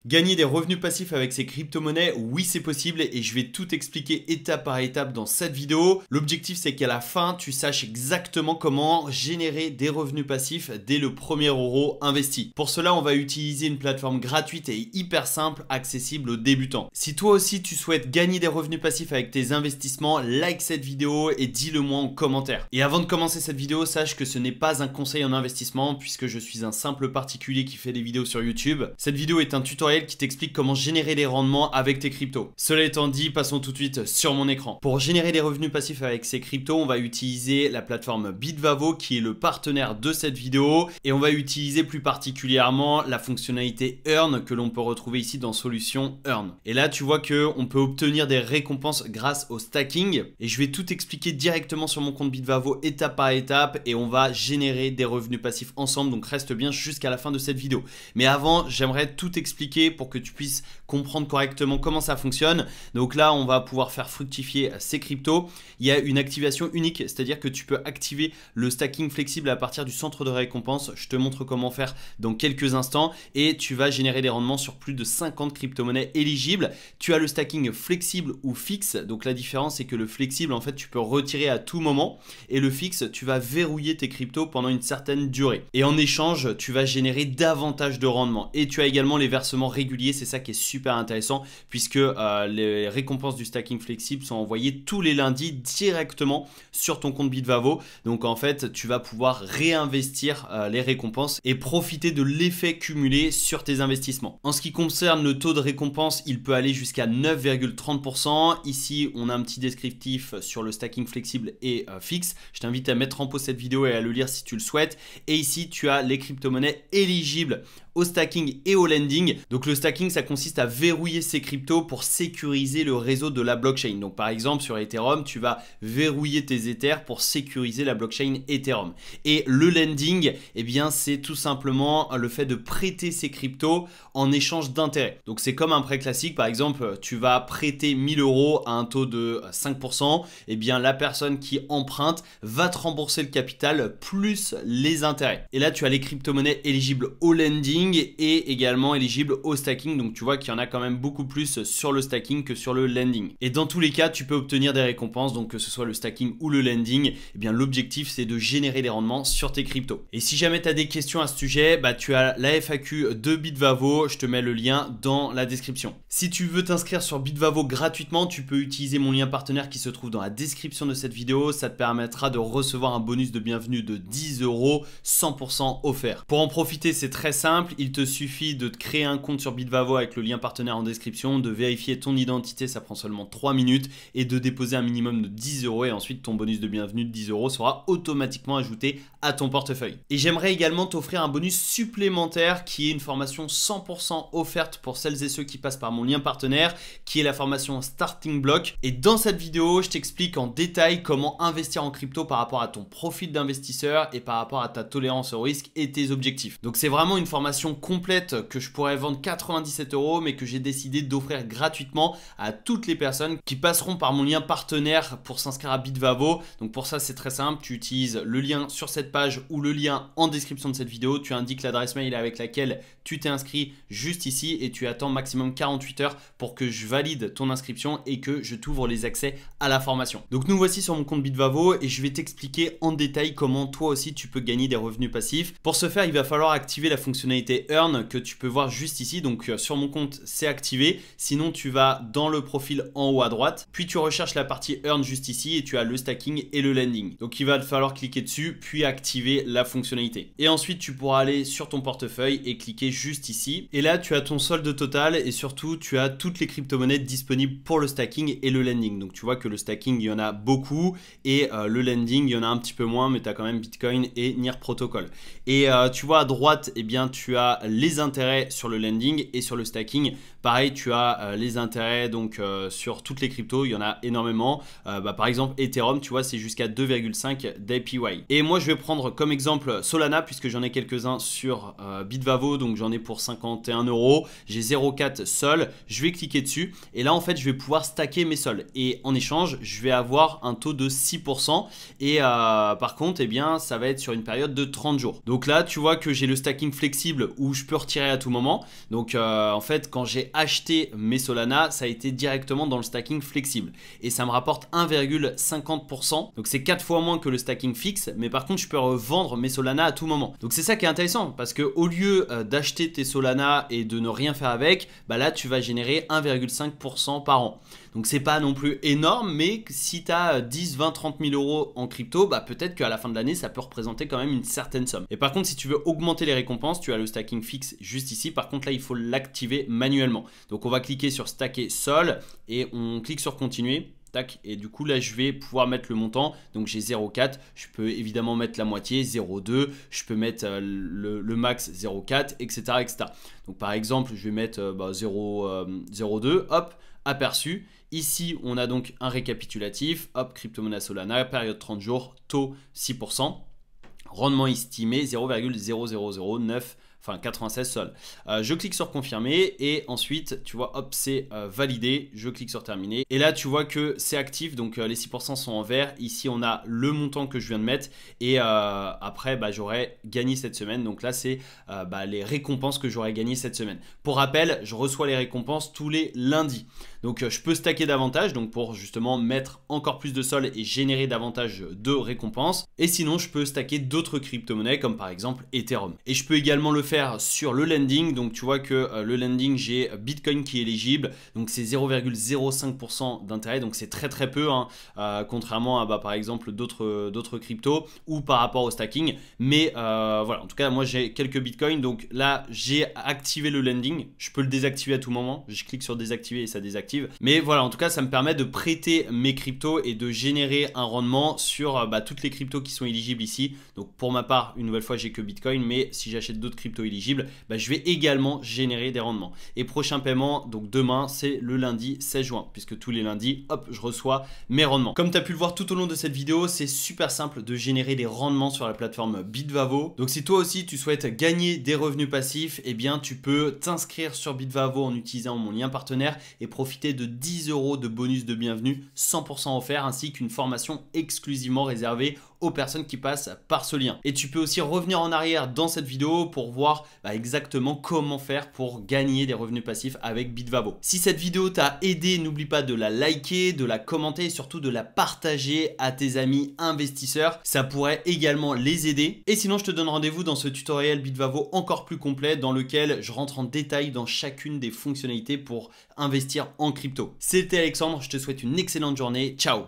Gagner des revenus passifs avec ces crypto-monnaies, oui c'est possible et je vais tout expliquer étape par étape dans cette vidéo. L'objectif c'est qu'à la fin tu saches exactement comment générer des revenus passifs dès le premier euro investi. Pour cela on va utiliser une plateforme gratuite et hyper simple, accessible aux débutants. Si toi aussi tu souhaites gagner des revenus passifs avec tes investissements, like cette vidéo et dis-le moi en commentaire. Et avant de commencer cette vidéo, sache que ce n'est pas un conseil en investissement puisque je suis un simple particulier qui fait des vidéos sur YouTube. Cette vidéo est un tutoriel qui t'explique comment générer des rendements avec tes cryptos. Cela étant dit, passons tout de suite sur mon écran. Pour générer des revenus passifs avec ces cryptos, on va utiliser la plateforme Bitvavo qui est le partenaire de cette vidéo et on va utiliser plus particulièrement la fonctionnalité Earn que l'on peut retrouver ici dans Solutions Earn. Et là, tu vois qu'on peut obtenir des récompenses grâce au stacking et je vais tout expliquer directement sur mon compte Bitvavo étape par étape et on va générer des revenus passifs ensemble, donc reste bien jusqu'à la fin de cette vidéo. Mais avant, j'aimerais tout expliquer pour que tu puisses comprendre correctement comment ça fonctionne. Donc là, on va pouvoir faire fructifier ces cryptos. Il y a une activation unique, c'est-à-dire que tu peux activer le stacking flexible à partir du centre de récompense. Je te montre comment faire dans quelques instants et tu vas générer des rendements sur plus de 50 crypto-monnaies éligibles. Tu as le stacking flexible ou fixe. Donc la différence, c'est que le flexible, en fait, tu peux retirer à tout moment et le fixe, tu vas verrouiller tes cryptos pendant une certaine durée. Et en échange, tu vas générer davantage de rendement. Et tu as également les versements réguliers, c'est ça qui est super intéressant puisque les récompenses du stacking flexible sont envoyées tous les lundis directement sur ton compte Bitvavo. Donc en fait, tu vas pouvoir réinvestir les récompenses et profiter de l'effet cumulé sur tes investissements. En ce qui concerne le taux de récompense, il peut aller jusqu'à 9,30%. Ici, on a un petit descriptif sur le stacking flexible et fixe. Je t'invite à mettre en pause cette vidéo et à le lire si tu le souhaites. Et ici, tu as les crypto-monnaies éligibles au stacking et au lending. Donc le stacking, ça consiste à verrouiller ces cryptos pour sécuriser le réseau de la blockchain. Donc par exemple sur Ethereum, tu vas verrouiller tes Ethers pour sécuriser la blockchain Ethereum. Et le lending, eh bien c'est tout simplement le fait de prêter ces cryptos en échange d'intérêt. Donc c'est comme un prêt classique. Par exemple, tu vas prêter 1000 € à un taux de 5%. Eh bien la personne qui emprunte va te rembourser le capital plus les intérêts. Et là tu as les crypto-monnaies éligibles au lending et également éligible au stacking. Donc tu vois qu'il y en a quand même beaucoup plus sur le stacking que sur le lending. Et dans tous les cas, tu peux obtenir des récompenses, donc que ce soit le stacking ou le lending. Eh bien l'objectif c'est de générer des rendements sur tes cryptos. Et si jamais tu as des questions à ce sujet, tu as la FAQ de Bitvavo, je te mets le lien dans la description. Si tu veux t'inscrire sur Bitvavo gratuitement, tu peux utiliser mon lien partenaire qui se trouve dans la description de cette vidéo. Ça te permettra de recevoir un bonus de bienvenue de 10 € 100% offert. Pour en profiter, c'est très simple. Il te suffit de te créer un compte sur Bitvavo avec le lien partenaire en description, de vérifier ton identité, ça prend seulement 3 minutes et de déposer un minimum de 10 € et ensuite ton bonus de bienvenue de 10 € sera automatiquement ajouté à ton portefeuille. Et j'aimerais également t'offrir un bonus supplémentaire qui est une formation 100% offerte pour celles et ceux qui passent par mon lien partenaire, qui est la formation Starting Block. Et dans cette vidéo, je t'explique en détail comment investir en crypto par rapport à ton profil d'investisseur et par rapport à ta tolérance au risque et tes objectifs. Donc c'est vraiment une formation complète que je pourrais vendre 97 € mais que j'ai décidé d'offrir gratuitement à toutes les personnes qui passeront par mon lien partenaire pour s'inscrire à Bitvavo. Donc pour ça c'est très simple, tu utilises le lien sur cette page ou le lien en description de cette vidéo, tu indiques l'adresse mail avec laquelle tu t'es inscrit juste ici et tu attends maximum 48 heures pour que je valide ton inscription et que je t'ouvre les accès à la formation. Donc nous voici sur mon compte Bitvavo et je vais t'expliquer en détail comment toi aussi tu peux gagner des revenus passifs. Pour ce faire, il va falloir activer la fonctionnalité Earn que tu peux voir juste ici. Donc sur mon compte c'est activé, sinon tu vas dans le profil en haut à droite, puis tu recherches la partie Earn juste ici et tu as le stacking et le lending. Donc il va falloir cliquer dessus puis activer la fonctionnalité. Et ensuite tu pourras aller sur ton portefeuille et cliquer juste ici. Et là tu as ton solde total et surtout tu as toutes les crypto-monnaies disponibles pour le stacking et le lending. Donc tu vois que le stacking il y en a beaucoup et le lending il y en a un petit peu moins, mais tu as quand même Bitcoin et NIR Protocol. Et tu vois à droite, eh bien tu as les intérêts sur le lending et sur le stacking. Pareil, tu as les intérêts donc sur toutes les cryptos, il y en a énormément. Par exemple, Ethereum, tu vois, c'est jusqu'à 2,5 d'APY. Et moi, je vais prendre comme exemple Solana puisque j'en ai quelques-uns sur Bitvavo. Donc j'en j'en ai pour 51 €, j'ai 0,4 sol, je vais cliquer dessus et là en fait je vais pouvoir stacker mes sols et en échange je vais avoir un taux de 6% et par contre eh bien ça va être sur une période de 30 jours. Donc là tu vois que j'ai le stacking flexible où je peux retirer à tout moment. Donc en fait quand j'ai acheté mes Solana, ça a été directement dans le stacking flexible et ça me rapporte 1,50%. Donc c'est 4 fois moins que le stacking fixe, mais par contre je peux revendre mes Solana à tout moment. Donc c'est ça qui est intéressant parce que au lieu d'acheter tes Solana et de ne rien faire avec, bah là tu vas générer 1,5% par an. Donc c'est pas non plus énorme, mais si tu as 10, 20, 30 000 € en crypto, bah peut-être qu'à la fin de l'année ça peut représenter quand même une certaine somme. Et par contre si tu veux augmenter les récompenses, tu as le stacking fixe juste ici. Par contre là il faut l'activer manuellement. Donc on va cliquer sur stacker sol et on clique sur continuer. Tac, et du coup là je vais pouvoir mettre le montant, donc j'ai 0,4, je peux évidemment mettre la moitié, 0,2, je peux mettre le max 0,4, etc., etc. Donc par exemple je vais mettre 0,2, hop, aperçu. Ici on a donc un récapitulatif, hop, crypto-monnaie Solana, période 30 jours, taux 6%, rendement estimé 0,0009, enfin 96 sols. Je clique sur confirmer et ensuite tu vois hop c'est validé, je clique sur terminer et là tu vois que c'est actif, donc les 6% sont en vert. Ici on a le montant que je viens de mettre et après bah, j'aurais gagné cette semaine. Donc là c'est les récompenses que j'aurais gagné cette semaine. Pour rappel, je reçois les récompenses tous les lundis. Donc je peux stacker davantage, donc pour justement mettre encore plus de sol et générer davantage de récompenses. Et sinon je peux stacker d'autres crypto-monnaies comme par exemple Ethereum. Et je peux également le faire sur le lending. Donc tu vois que le lending, j'ai Bitcoin qui est éligible, donc c'est 0,05% d'intérêt, donc c'est très très peu hein, contrairement à par exemple d'autres cryptos ou par rapport au stacking. Mais voilà, en tout cas moi j'ai quelques Bitcoins, donc là j'ai activé le lending, je peux le désactiver à tout moment, je clique sur désactiver et ça désactive. Mais voilà, en tout cas ça me permet de prêter mes cryptos et de générer un rendement sur toutes les cryptos qui sont éligibles ici. Donc pour ma part, une nouvelle fois j'ai que Bitcoin, mais si j'achète d'autres cryptos éligibles, je vais également générer des rendements. Et prochain paiement, donc demain, c'est le lundi 16 juin, puisque tous les lundis, hop, je reçois mes rendements. Comme tu as pu le voir tout au long de cette vidéo, c'est super simple de générer des rendements sur la plateforme Bitvavo. Donc si toi aussi tu souhaites gagner des revenus passifs, eh bien tu peux t'inscrire sur Bitvavo en utilisant mon lien partenaire et profiter de 10 € de bonus de bienvenue 100% offert, ainsi qu'une formation exclusivement réservée aux personnes qui passent par ce lien. Et tu peux aussi revenir en arrière dans cette vidéo pour voir exactement comment faire pour gagner des revenus passifs avec Bitvavo. Si cette vidéo t'a aidé, n'oublie pas de la liker, de la commenter et surtout de la partager à tes amis investisseurs. Ça pourrait également les aider. Et sinon, je te donne rendez-vous dans ce tutoriel Bitvavo encore plus complet dans lequel je rentre en détail dans chacune des fonctionnalités pour investir en crypto. C'était Alexandre, je te souhaite une excellente journée. Ciao!